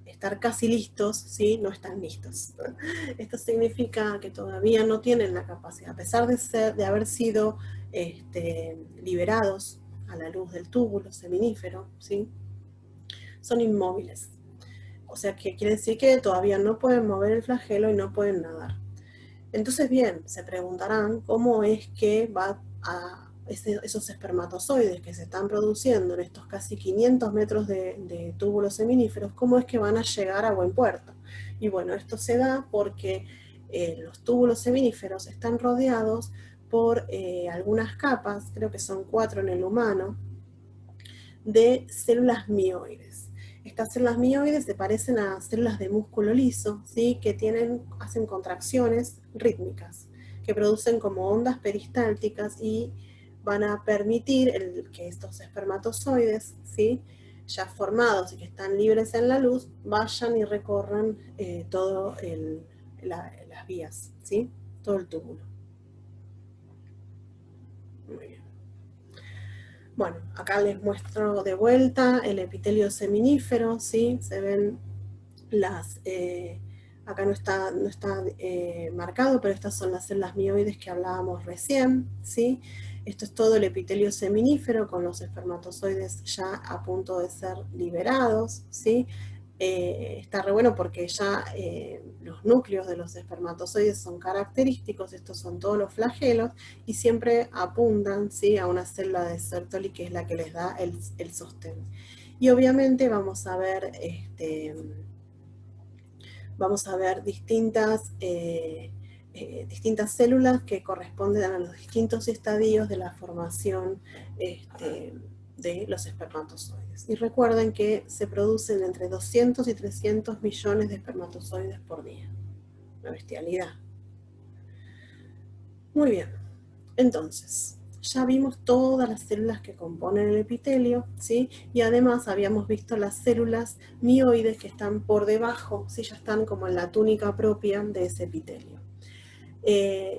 estar casi listos, ¿sí? No están listos. Esto significa que todavía no tienen la capacidad, a pesar de haber sido liberados a la luz del túbulo seminífero, ¿sí? Son inmóviles. O sea, que quiere decir que todavía no pueden mover el flagelo y no pueden nadar. Entonces, bien, se preguntarán cómo es que va a esos espermatozoides que se están produciendo en estos casi 500 metros de túbulos seminíferos, cómo es que van a llegar a buen puerto. Y bueno, esto se da porque los túbulos seminíferos están rodeados por algunas capas, creo que son 4 en el humano, de células mioides. Estas células mioides se parecen a células de músculo liso, ¿sí? Que hacen contracciones rítmicas, que producen como ondas peristálticas y van a permitir que estos espermatozoides, ¿sí? Ya formados y que están libres en la luz, vayan y recorran todo las vías, ¿sí? Todo el túbulo. Muy bien. Bueno, acá les muestro de vuelta el epitelio seminífero, ¿sí? Se ven acá no está marcado, pero estas son las células mioides que hablábamos recién, ¿sí? Esto es todo el epitelio seminífero con los espermatozoides ya a punto de ser liberados, ¿sí? Está re bueno porque ya los núcleos de los espermatozoides son característicos, estos son todos los flagelos, y siempre apuntan, ¿sí? A una célula de Sertoli que es la que les da el sostén. Y obviamente vamos a ver distintas células que corresponden a los distintos estadios de la formación de los espermatozoides. Y recuerden que se producen entre 200 y 300 millones de espermatozoides por día. Una bestialidad. Muy bien. Entonces, ya vimos todas las células que componen el epitelio, ¿sí? Y además habíamos visto las células mioides que están por debajo, ¿sí? Ya están como en la túnica propia de ese epitelio.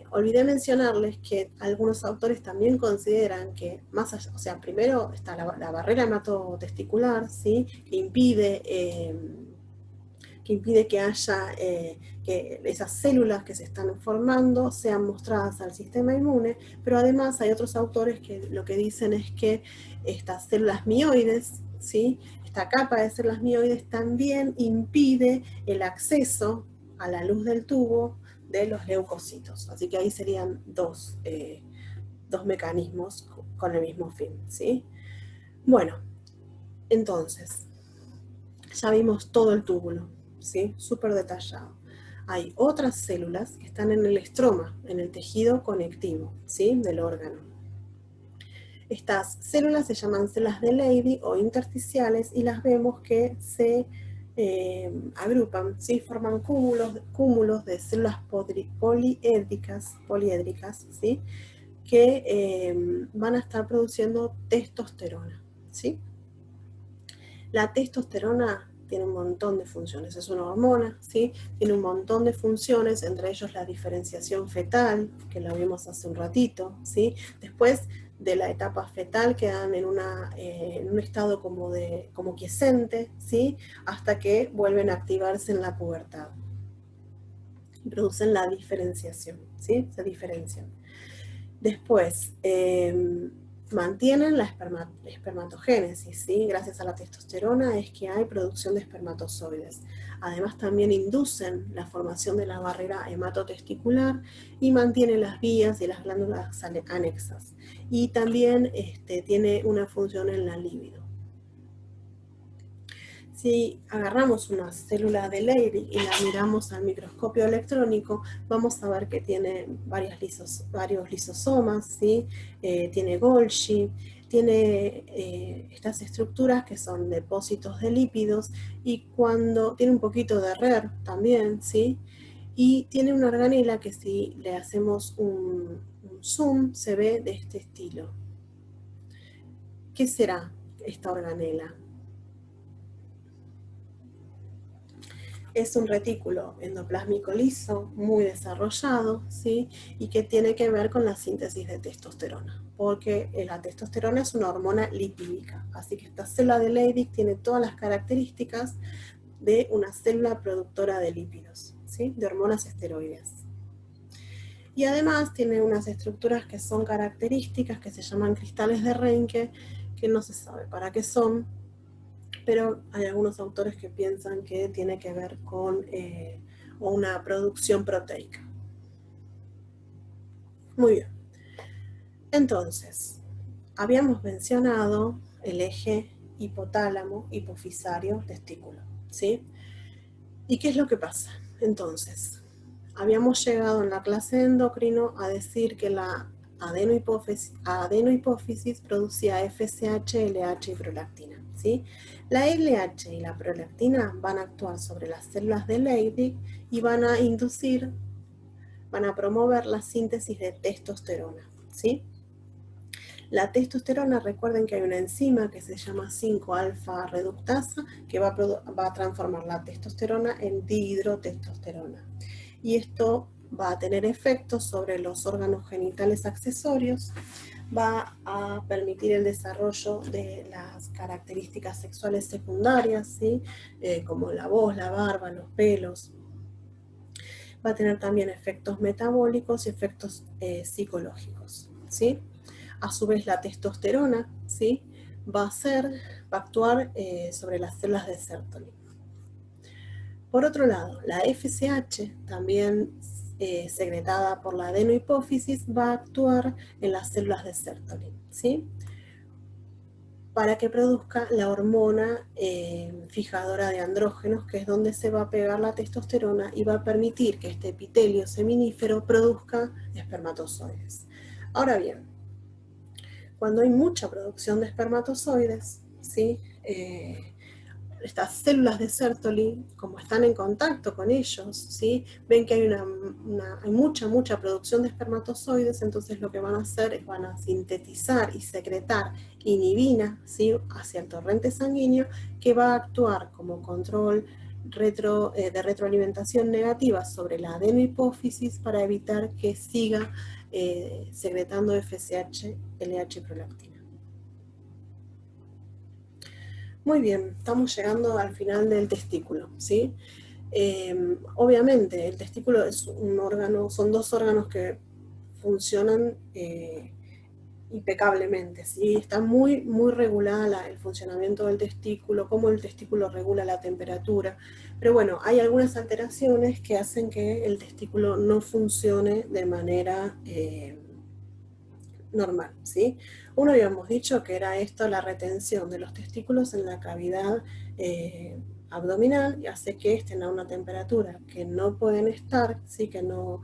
Olvidé mencionarles que algunos autores también consideran que más allá, o sea, primero está la barrera hematotesticular, ¿sí? Que impide que haya, que esas células que se están formando sean mostradas al sistema inmune, pero además hay otros autores que lo que dicen es que estas células mioides, ¿sí? Esta capa de células mioides también impide el acceso a la luz del tubo de los leucocitos. Así que ahí serían dos mecanismos con el mismo fin, ¿sí? Bueno, entonces, ya vimos todo el túbulo, ¿sí? Súper detallado. Hay otras células que están en el estroma, en el tejido conectivo, ¿sí? Del órgano. Estas células se llaman células de Leydig o intersticiales y las vemos que se agrupan, ¿sí? Forman cúmulos de células poliédricas, ¿sí? Que van a estar produciendo testosterona, ¿sí? La testosterona tiene un montón de funciones, es una hormona, ¿sí? Tiene un montón de funciones, entre ellos la diferenciación fetal, que la vimos hace un ratito, ¿sí? Después de la etapa fetal quedan en un estado como quiescente, ¿sí? Hasta que vuelven a activarse en la pubertad. Y producen la diferenciación, ¿sí? Se diferencian. Después, mantienen la espermatogénesis, ¿sí? Gracias a la testosterona es que hay producción de espermatozoides. Además también inducen la formación de la barrera hematotesticular y mantienen las vías y las glándulas anexas. Y también tiene una función en la libido. Si agarramos una célula de Leydig y la miramos al microscopio electrónico, vamos a ver que tiene varios lisosomas, ¿sí? Tiene Golgi, tiene estas estructuras que son depósitos de lípidos y cuando tiene un poquito de RER también, ¿sí? Y tiene una organela que si le hacemos un zoom se ve de este estilo. ¿Qué será esta organela? Es un retículo endoplásmico liso, muy desarrollado, ¿sí? Y que tiene que ver con la síntesis de testosterona, porque la testosterona es una hormona lipídica, así que esta célula de Leydig tiene todas las características de una célula productora de lípidos, ¿sí? De hormonas esteroides. Y además tiene unas estructuras que son características, que se llaman cristales de Reinke, que no se sabe para qué son, pero hay algunos autores que piensan que tiene que ver con una producción proteica. Muy bien. Entonces, habíamos mencionado el eje hipotálamo, hipofisario, testículo, ¿sí? ¿Y qué es lo que pasa? Entonces, habíamos llegado en la clase de endocrino a decir que la adenohipófisis producía FSH, LH y prolactina, ¿sí? La LH y la prolactina van a actuar sobre las células de Leydig y van a inducir, van a promover la síntesis de testosterona, ¿sí? La testosterona, recuerden que hay una enzima que se llama 5-alfa reductasa que va a transformar la testosterona en dihidrotestosterona. Y esto va a tener efectos sobre los órganos genitales accesorios, va a permitir el desarrollo de las características sexuales secundarias, ¿sí? Como la voz, la barba, los pelos. Va a tener también efectos metabólicos y efectos psicológicos, ¿sí? A su vez la testosterona, ¿sí? va a actuar sobre las células de Sertoli. Por otro lado, la FSH, también secretada por la adenohipófisis, va a actuar en las células de Sertoli, ¿sí? Para que produzca la hormona fijadora de andrógenos, que es donde se va a pegar la testosterona y va a permitir que este epitelio seminífero produzca espermatozoides. Ahora bien, cuando hay mucha producción de espermatozoides, ¿sí? Estas células de Sertoli, como están en contacto con ellos, ¿sí? ven que hay mucha producción de espermatozoides, entonces lo que van a hacer es van a sintetizar y secretar inhibina, ¿sí? hacia el torrente sanguíneo, que va a actuar como control de retroalimentación negativa sobre la adenohipófisis para evitar que siga secretando FSH, LH y prolactina. Muy bien, estamos llegando al final del testículo, ¿sí? Obviamente, el testículo es un órgano, son dos órganos que funcionan impecablemente, ¿sí? Está muy regulada el funcionamiento del testículo, cómo el testículo regula la temperatura, pero bueno, hay algunas alteraciones que hacen que el testículo no funcione de manera normal, ¿sí? Uno habíamos dicho que era esto la retención de los testículos en la cavidad abdominal y hace que estén a una temperatura que no pueden estar, ¿sí? Que no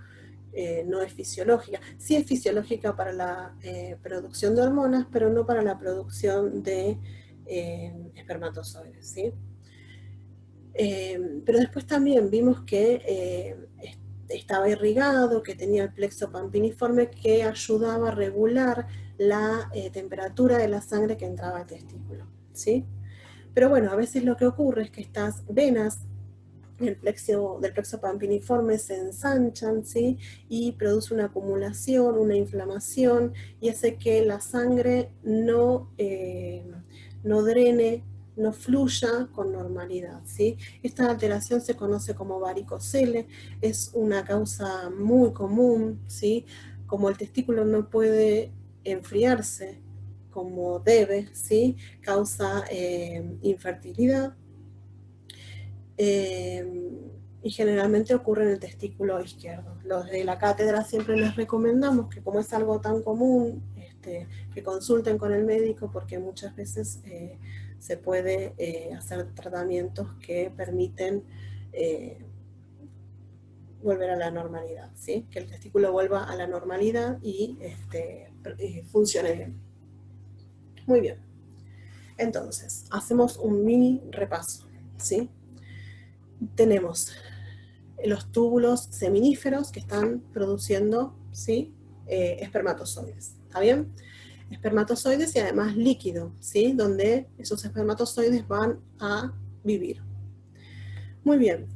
es fisiológica. Sí es fisiológica para la producción de hormonas, pero no para la producción de espermatozoides, ¿sí? Pero después también vimos que estaba irrigado, que tenía el plexo pampiniforme que ayudaba a regular la temperatura de la sangre que entraba al testículo, ¿sí? Pero bueno, a veces lo que ocurre es que estas venas del plexo pampiniforme se ensanchan, ¿sí? Y produce una acumulación, una inflamación, y hace que la sangre no drene, no fluya con normalidad, ¿sí? Esta alteración se conoce como varicocele, es una causa muy común, ¿sí? Como el testículo no puede enfriarse como debe, ¿sí? Causa infertilidad. Y generalmente ocurre en el testículo izquierdo. Los de la cátedra siempre les recomendamos que, como es algo tan común, que consulten con el médico, porque muchas veces se puede hacer tratamientos que permiten volver a la normalidad, ¿sí? Que el testículo vuelva a la normalidad y funcione bien. Muy bien. Entonces, hacemos un mini repaso, ¿sí? Tenemos los túbulos seminíferos que están produciendo, ¿sí? Espermatozoides, ¿está bien? Espermatozoides y además líquido, ¿sí? Donde esos espermatozoides van a vivir. Muy bien.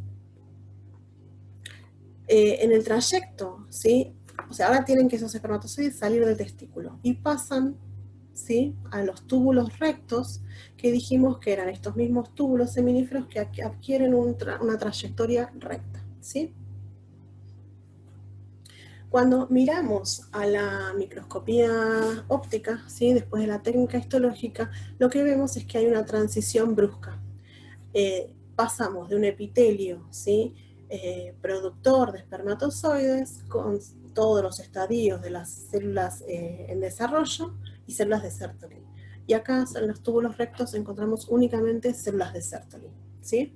En el trayecto, ¿sí? O sea, ahora tienen que esos espermatozoides salir del testículo y pasan, ¿sí?, a los túbulos rectos, que dijimos que eran estos mismos túbulos seminíferos que adquieren una trayectoria recta, ¿sí? Cuando miramos a la microscopía óptica, ¿sí?, después de la técnica histológica, lo que vemos es que hay una transición brusca. Pasamos de un epitelio, ¿sí?, productor de espermatozoides con todos los estadios de las células en desarrollo y células de Sertoli. Y acá en los túbulos rectos encontramos únicamente células de Sertoli, ¿sí?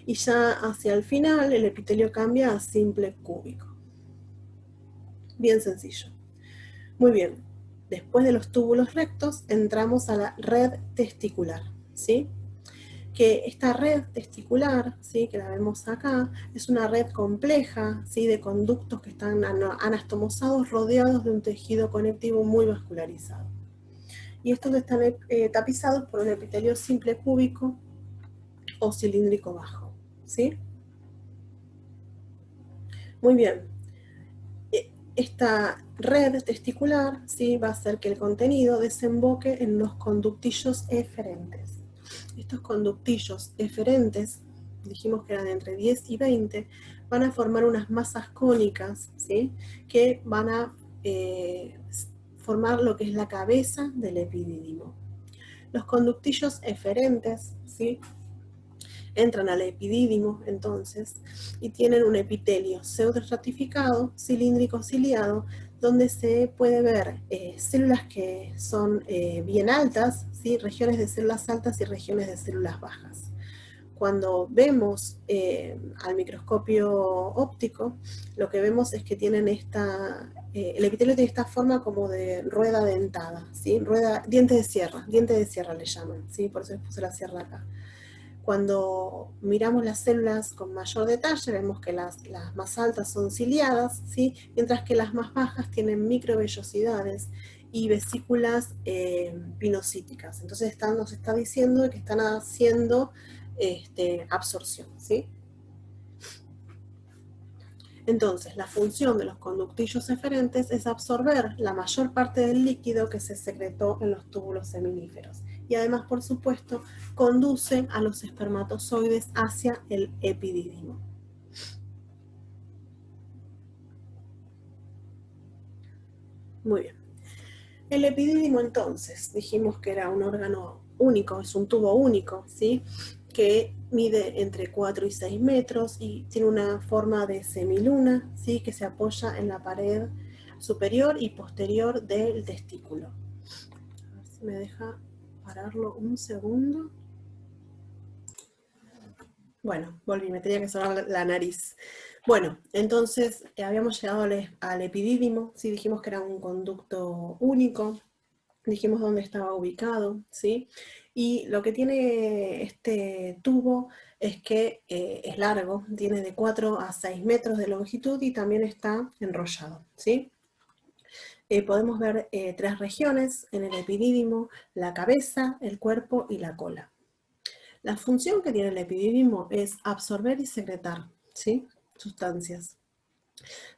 Y ya hacia el final el epitelio cambia a simple cúbico. Bien sencillo. Muy bien. Después de los túbulos rectos entramos a la red testicular, ¿sí? Que esta red testicular, ¿sí?, que la vemos acá, es una red compleja, ¿sí?, de conductos que están anastomosados rodeados de un tejido conectivo muy vascularizado. Y estos están tapizados por un epitelio simple cúbico o cilíndrico bajo, ¿sí? Muy bien. Esta red testicular, ¿sí?, va a hacer que el contenido desemboque en los conductillos eferentes. Estos conductillos eferentes, dijimos que eran entre 10 y 20, van a formar unas masas cónicas, ¿sí?, que van a formar lo que es la cabeza del epidídimo. Los conductillos eferentes, ¿sí?, entran al epidídimo entonces y tienen un epitelio pseudoestratificado, cilíndrico ciliado, donde se puede ver células que son bien altas, ¿sí?, regiones de células altas y regiones de células bajas. Cuando vemos al microscopio óptico, lo que vemos es que tienen el epitelio tiene esta forma como de rueda dentada, ¿sí?, diente de sierra le llaman, ¿sí?, por eso les puse la sierra acá. Cuando miramos las células con mayor detalle, vemos que las más altas son ciliadas, ¿sí?, mientras que las más bajas tienen microvellosidades y vesículas pinocíticas. Entonces nos está diciendo que están haciendo absorción, ¿sí? Entonces, la función de los conductillos eferentes es absorber la mayor parte del líquido que se secretó en los túbulos seminíferos. Y además, por supuesto, conduce a los espermatozoides hacia el epidídimo. Muy bien. El epidídimo, entonces, dijimos que era un órgano único, es un tubo único, ¿sí?, que mide entre 4 y 6 metros y tiene una forma de semiluna, ¿sí?, que se apoya en la pared superior y posterior del testículo. A ver si me deja pararlo un segundo. Bueno, volví, me tenía que sonar la nariz. Bueno, entonces habíamos llegado al epidídimo, ¿sí?, dijimos que era un conducto único, dijimos dónde estaba ubicado, ¿sí? Y lo que tiene este tubo es que es largo, tiene de 4 a 6 metros de longitud y también está enrollado, ¿sí? Podemos ver 3 regiones en el epidídimo: la cabeza, el cuerpo y la cola. La función que tiene el epidídimo es absorber y secretar, ¿sí?, sustancias.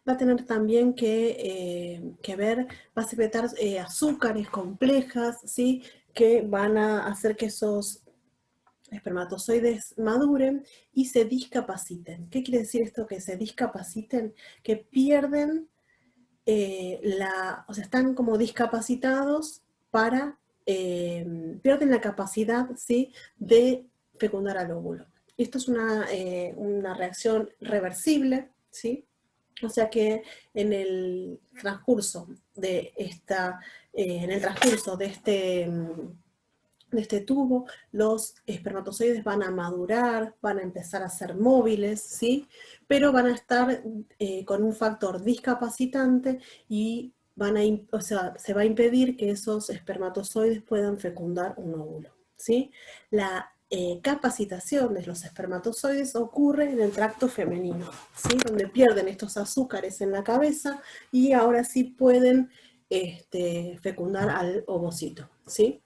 Va a tener también que ver, va a secretar azúcares complejas, ¿sí?, que van a hacer que esos espermatozoides maduren y se discapaciten. ¿Qué quiere decir esto, que se discapaciten? Que pierden o sea, están como discapacitados pierden la capacidad, ¿sí?, de fecundar al óvulo. Esto es una reacción reversible, ¿sí? O sea que en el transcurso de este tubo, los espermatozoides van a madurar, van a empezar a ser móviles, ¿sí?, pero van a estar con un factor discapacitante y se va a impedir que esos espermatozoides puedan fecundar un óvulo, ¿sí? La capacitación de los espermatozoides ocurre en el tracto femenino, ¿sí?, donde pierden estos azúcares en la cabeza y ahora sí pueden fecundar al ovocito, ¿sí?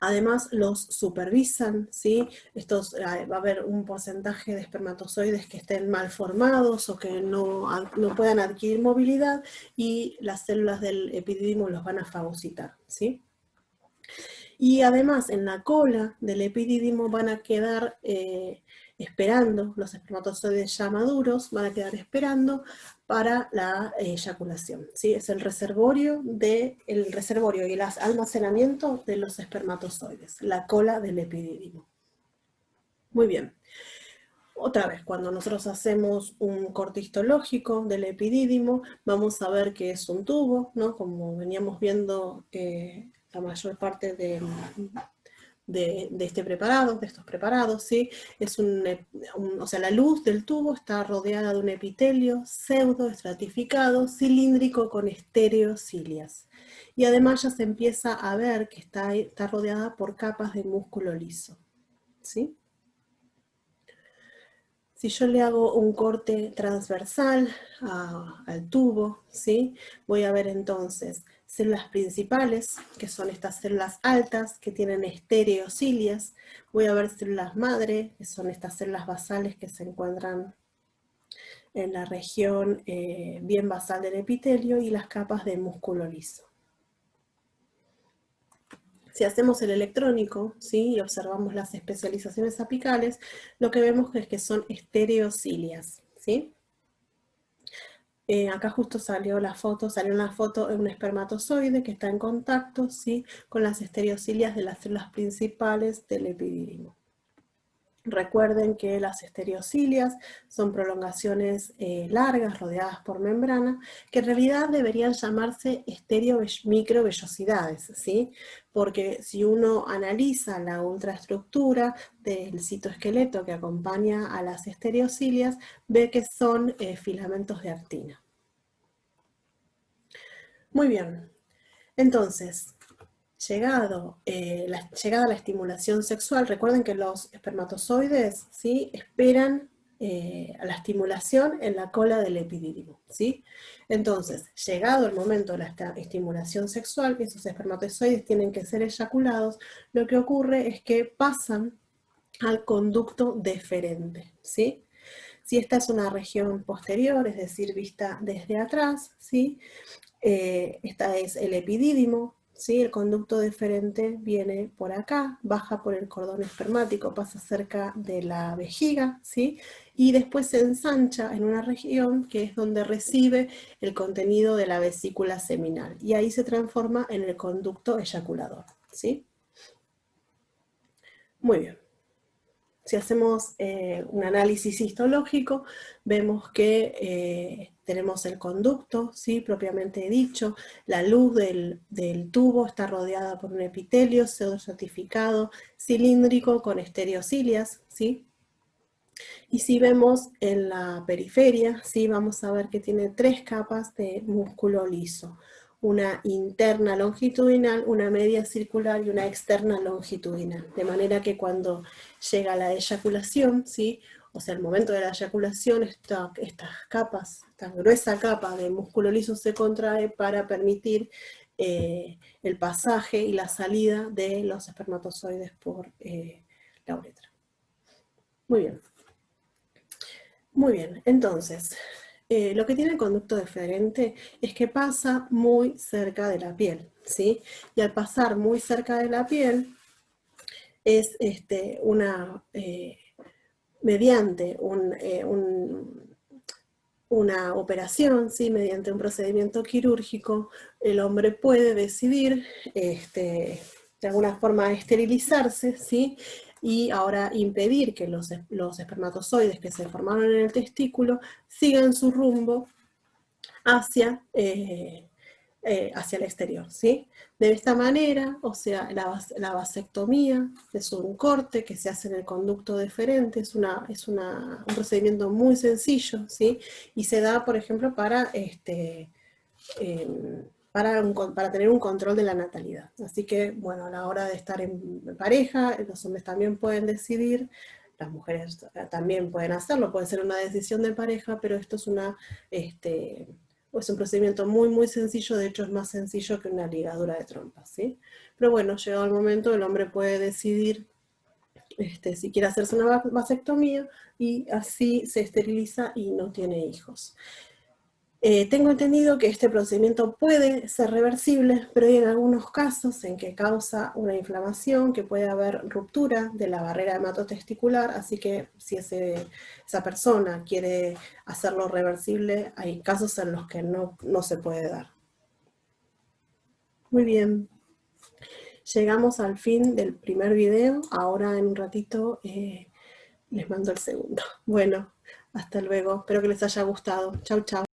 Además, los supervisan, ¿sí? Va a haber un porcentaje de espermatozoides que estén mal formados o que no puedan adquirir movilidad, y las células del epidídimo los van a fagocitar, ¿sí? Y además, en la cola del epidídimo van a quedar esperando, los espermatozoides ya maduros van a quedar esperando para la eyaculación, ¿sí? Es el reservorio y el almacenamiento de los espermatozoides, la cola del epidídimo. Muy bien. Otra vez, cuando nosotros hacemos un corte histológico del epidídimo, vamos a ver que es un tubo, ¿no? Como veníamos viendo la mayor parte de este preparado, de estos preparados, ¿sí? O sea, la luz del tubo está rodeada de un epitelio pseudo estratificado, cilíndrico, con estereocilias. Y además ya se empieza a ver que está rodeada por capas de músculo liso, ¿sí? Si yo le hago un corte transversal al tubo, ¿sí? Voy a ver entonces células principales, que son estas células altas que tienen estereocilias. Voy a ver células madre, que son estas células basales que se encuentran en la región bien basal del epitelio, y las capas de músculo liso. Si hacemos el electrónico, ¿sí? Y observamos las especializaciones apicales, lo que vemos es que son estereocilias, ¿sí? Acá justo salió en la foto de un espermatozoide que está en contacto, ¿sí? Con las estereocilias de las células principales del epidídimo. Recuerden que las estereocilias son prolongaciones largas rodeadas por membrana, que en realidad deberían llamarse microvellosidades, ¿sí? Porque si uno analiza la ultraestructura del citoesqueleto que acompaña a las estereocilias, ve que son filamentos de actina. Muy bien, entonces, llegada la estimulación sexual, recuerden que los espermatozoides, ¿sí? Esperan a la estimulación en la cola del epidídimo, ¿sí? Entonces, llegado el momento de la estimulación sexual, esos espermatozoides tienen que ser eyaculados, lo que ocurre es que pasan al conducto deferente, ¿sí? Si esta es una región posterior, es decir, vista desde atrás, ¿sí? Esta es el epidídimo, ¿sí? El conducto deferente viene por acá, baja por el cordón espermático, pasa cerca de la vejiga, ¿sí? Y después se ensancha en una región que es donde recibe el contenido de la vesícula seminal, y ahí se transforma en el conducto eyaculador, ¿sí? Muy bien. Si hacemos un análisis histológico, vemos que tenemos el conducto, ¿sí? Propiamente dicho, la luz del tubo está rodeada por un epitelio pseudoestratificado, cilíndrico, con estereocilias, ¿sí? Y si vemos en la periferia, ¿sí? Vamos a ver que tiene 3 capas de músculo liso. Una interna longitudinal, una media circular y una externa longitudinal. De manera que cuando llega la eyaculación, ¿sí? O sea, el momento de la eyaculación, estas capas, esta gruesa capa de músculo liso se contrae para permitir el pasaje y la salida de los espermatozoides por la uretra. Muy bien. Muy bien, entonces, lo que tiene el conducto deferente es que pasa muy cerca de la piel, ¿sí? Y al pasar muy cerca de la piel, es mediante una operación, ¿sí? Mediante un procedimiento quirúrgico, el hombre puede decidir, de alguna forma, esterilizarse, ¿sí? Y ahora impedir que los espermatozoides que se formaron en el testículo sigan su rumbo hacia el exterior, ¿sí? De esta manera, o sea, la vasectomía es un corte que se hace en el conducto deferente, es un procedimiento muy sencillo, ¿sí? Y se da, por ejemplo, para tener un control de la natalidad. Así que, bueno, a la hora de estar en pareja, los hombres también pueden decidir, las mujeres también pueden hacerlo, puede ser una decisión de pareja, pero esto es Es un procedimiento muy, muy sencillo, de hecho es más sencillo que una ligadura de trompas, ¿sí? Pero bueno, llegado el momento, el hombre puede decidir si quiere hacerse una vasectomía y así se esteriliza y no tiene hijos. Tengo entendido que este procedimiento puede ser reversible, pero hay en algunos casos en que causa una inflamación, que puede haber ruptura de la barrera hematotesticular, así que si esa persona quiere hacerlo reversible, hay casos en los que no se puede dar. Muy bien, llegamos al fin del primer video, ahora en un ratito les mando el segundo. Bueno, hasta luego, espero que les haya gustado. Chau, chau.